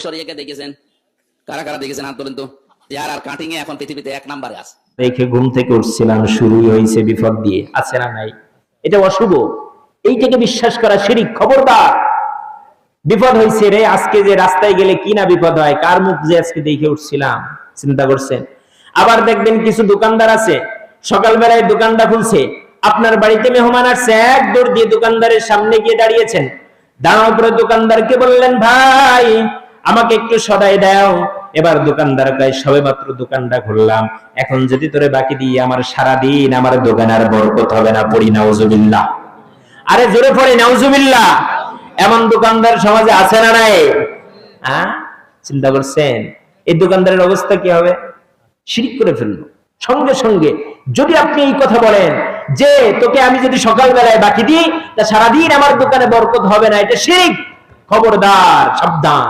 শরিয়াকে দেখেছেন? কারা কারা দেখেছেন হাত তোলেন তো। যার আর কাটিং এ এখন পৃথিবীতে 1 নম্বরে আছে। দেখে ঘুম থেকে উঠছিলাম, শুরু হয়েছে বিপদ দিয়ে, আছে না নাই? এটা অশুভ, এইটাকে বিশ্বাস করা শিরিক। খবরদার, বিপদ হয়েছে রে। আজকে যে রাস্তায় গেলে কি না বিপদ হয়, কার মুখ যে আজকে দেখে উঠছিলাম, চিন্তা করছেন? আবার দেখবেন কিছু দোকানদার আছে, সকালবেলায় দোকানটা খুলছে, আপনার বাড়িতে মেহমান আসছে, এক দৌড় দিয়ে দোকানদারের সামনে গিয়ে দাঁড়িয়েছেন। দাঁড়ানোর পরে দোকানদারকে বললেন, ভাই আমাকে একটু সদাই দাও। এবার দোকানদার কয়, সবে মাত্র দোকানটা খুললাম, এখন যদি তোরে বাকি দিয়ে আমার সারাদিন আমার দোকানে আর বরকত হবে না। পড়ি নাউজুবিল্লাহ। আরে জোরে পড়ি নাউজুবিল্লাহ। এমন দোকানদার সমাজে আছে না নাই? হ্যাঁ, চিন্তা করছেন এই দোকানদারের অবস্থা কি হবে? শিরিক করে ফেললো সঙ্গে সঙ্গে। যদি আপনি এই কথা বলেন যে তোকে আমি যদি সকালবেলায় বাকি দিই তা সারাদিন আমার দোকানে বরকত হবে না, এটা শিরিক। খবরদার, সাবধান।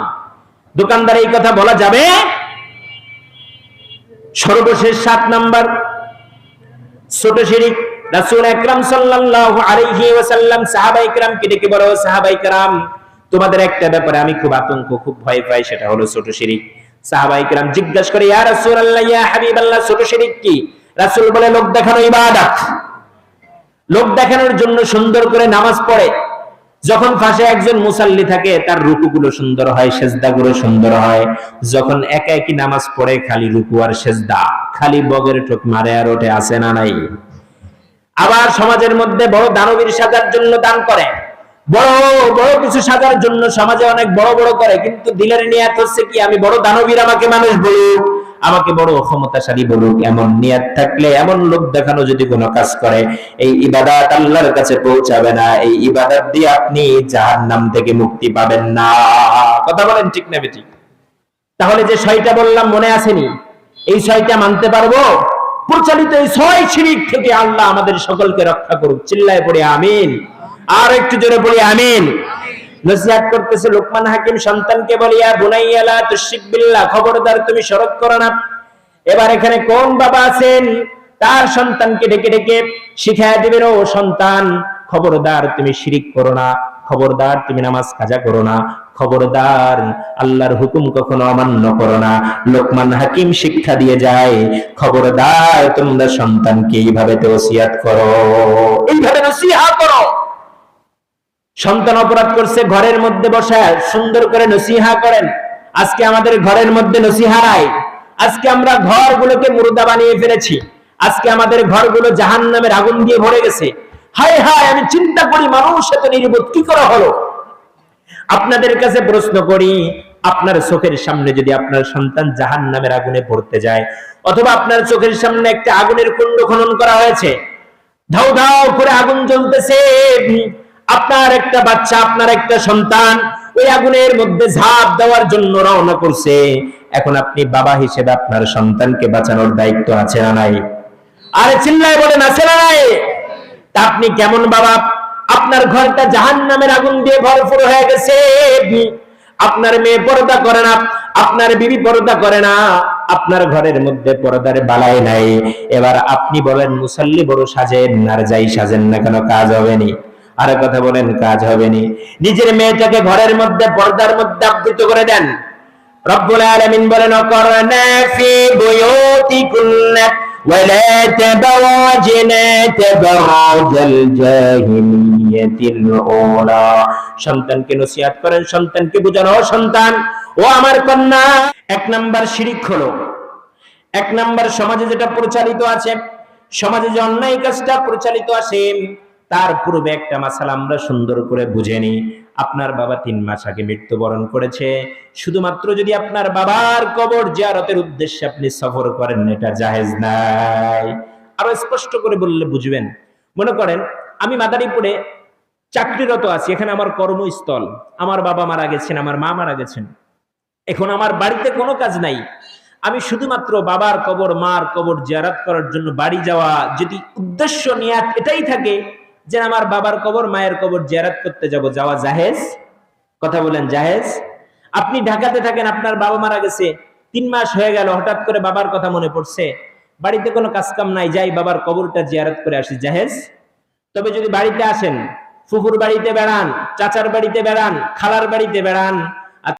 দোকানদার এই কথা বলা যাবে? সর্বশেষ 7 নাম্বার ছোট শিরিক। রাসূল আকরাম সাল্লাল্লাহু আলাইহি ওয়াসাল্লাম সাহাবায়ে কেরামকে ডেকে বলে, সাহাবায়ে কেরাম তোমাদের একটা ব্যাপারে আমি খুব আতঙ্ক, খুব ভয় পাই, সেটা হলো ছোট শিরিক। সাহাবায়ে কেরাম জিজ্ঞাসা করে, ইয়া রাসূলুল্লাহ, ইয়া হাবিবাল্লাহ, ছোট শিরিক কি? রাসূল বলে, লোক দেখানো ইবাদত। লোক দেখানোর জন্য সুন্দর করে নামাজ পড়ে। যখন পাশে একজন মুসাল্লি থাকে তার রুকুগুলো সুন্দর হয়, সেজদাগুলো সুন্দর হয়। যখন একা একই নামাজ পড়ে খালি রুকু আর সেজদা, খালি বগের ঠোক মারে আর ওঠে, আছে না নাই? আবার সমাজের মধ্যে বড় দানবীর সাজার জন্য দান করে, বড় বড় কিছু সাজার জন্য সমাজে অনেক বড় বড় করে, কিন্তু দিলের নিয়ত হচ্ছে কি, আমি বড় দানবীর, আমাকে মানুষ বলুক, আমাকে বড় ক্ষমতাশালী বলুক। এমন নিয়ত থাকলে, এমন লোক দেখানো যদি কোনো কাজ করে, এই ইবাদত আল্লাহর কাছে পৌঁছাবে না। এই ইবাদত দিয়ে আপনি জাহান্নাম থেকে মুক্তি পাবেন না। কথা বলেন ঠিক না বেঠিক? তাহলে যে 6টা বললাম মনে আসেনি? এই 6টা মানতে পারবো? প্রচলিত এই 6 শিরিক থেকে আল্লাহ আমাদের সকলকে রক্ষা করুক। চিল্লায় পড়ে আমিন। আর একটু জোরে পড়ি আমিন। নসিহত করতেছে লোকমান হাকিম সন্তানকে বলে, ইয়া বুনাইয়া লা তুশরিক বিল্লাহ, খবরদার তুমি শরক করো না। এবার এখানে কোন বাবা আছেন তার সন্তানকে ডেকে ডেকে শিখায় দিবেন, ও সন্তান খবরদার তুমি শিরিক করো না, খবরদার তুমি নামাজ কাজা করো না, খবরদার আল্লাহর হুকুম কখনো অমান্য করো না। লোকমান হাকিম শিক্ষা দিয়ে যায়, খবরদার তোমরা সন্তানকে এইভাবে ওসিয়াত করো, এইভাবে নসিহত করো। সন্তান অপরাধ করছে, ঘরের মধ্যে বসে সুন্দর করে নসিহা করেন। আজকে আমাদের ঘরের মধ্যে নসিহা নাই। আজকে আমরা ঘরগুলোকে মুর্দা বানিয়ে ফেলেছি। আজকে আমাদের ঘরগুলো জাহান্নামের আগুন দিয়ে ভরে গেছে। হায় হায়, আমি চিন্তা করি মানুষ এত নির্বোধ কি করে হলো। আপনাদের কাছে প্রশ্ন করি, আপনার চোখের সামনে যদি আপনার সন্তান জাহান্নামের আগুনে পড়তে যায়, অথবা আপনার চোখের সামনে একটা আগুনের কুণ্ড খনন করা হয়েছে, ধাউ ধাউ করে আগুন জ্বলতেছে, আপনার একটা বাচ্চা, আপনার একটা সন্তান ওই আগুনের মধ্যে ঝাঁপ দেওয়ার জন্য রওনা করছে, এখন আপনি বাবা হিসেবে আপনার সন্তানকে বাঁচানোর দায়িত্ব আছে না নাই? আরে চিল্লায় বলেন, আছে না নাই? তা আপনি কেমন বাবা? আপনার ঘরটা জাহান্নামের আগুন দিয়ে ভরপুর হয়ে গেছে, আপনার মেয়ে পর্দা করে না, আপনার বিবি পর্দা করে না, আপনার ঘরের মধ্যে পর্দার বালাই নাই। এবার আপনি বলেন, মুসাল্লি বড় সাজেন আর যাই সাজেন না কেন, কাজ হবে নি? আরে কথা বলেন, কাজ হবে নি? নিজের মেয়েটাকে ঘরের মধ্যে পর্দার মধ্যে আবৃত করে দেন। রব্বুল আলামিন বলেন, অকরনা ফি বুয়ুতিকুন্না ওয়ালা তাবারাজনা তাবারাজাল জাহিলিয়াতিল উলা। সন্তানকে নসিহত করেন, সন্তানকে বুঝানো, সন্তান ও আমার কন্যা। 1 নাম্বার শিরিক হলো, 1 নাম্বার সমাজে যেটা প্রচলিত আছে, সমাজে যে অন্যায় কাজটা প্রচলিত আছে, তার পূর্বে একটা মাসালা আমরা সুন্দর করে বুঝে নিই। আপনার বাবা 3 মাস আগে মৃত্যুবরণ করেছে, শুধুমাত্র যদি আপনার বাবার কবর জিয়ারতের উদ্দেশ্যে আপনি সফর করেন, এটা জায়েজ নাই। আরো স্পষ্ট করে বললে বুঝবেন। মনে করেন আমি মাদারীপুরে চাকরিরত আছি, এখানে আমার কর্মস্থল, আমার বাবা মারা গেছেন, আমার মা মারা গেছেন, এখন আমার বাড়িতে কোনো কাজ নাই, আমি শুধুমাত্র বাবার কবর, মার কবর জিয়ারত করার জন্য বাড়ি যাওয়া, যদি উদ্দেশ্য নিয়াত এটাই থাকে যে আমার বাবার কবর, মায়ের কবর জিয়ারত করতে যাব, যাওয়া জায়েজ? কথা বলেন, জায়েজ? আপনি ঢাকাতে থাকেন, আপনার বাবা মারা গেছে, 3 মাস হয়ে গেল, হঠাৎ করে বাবার কথা মনে পড়ছে, বাড়িতে কোনো কাজ কাম নাই, যাই বাবার কবরটা জিয়ারত করে আসি, জায়েজ? তবে যদি বাড়িতে আসেন, ফুফুর বাড়িতে বেড়ান, চাচার বাড়িতে বেড়ান, খালার বাড়িতে বেড়ান,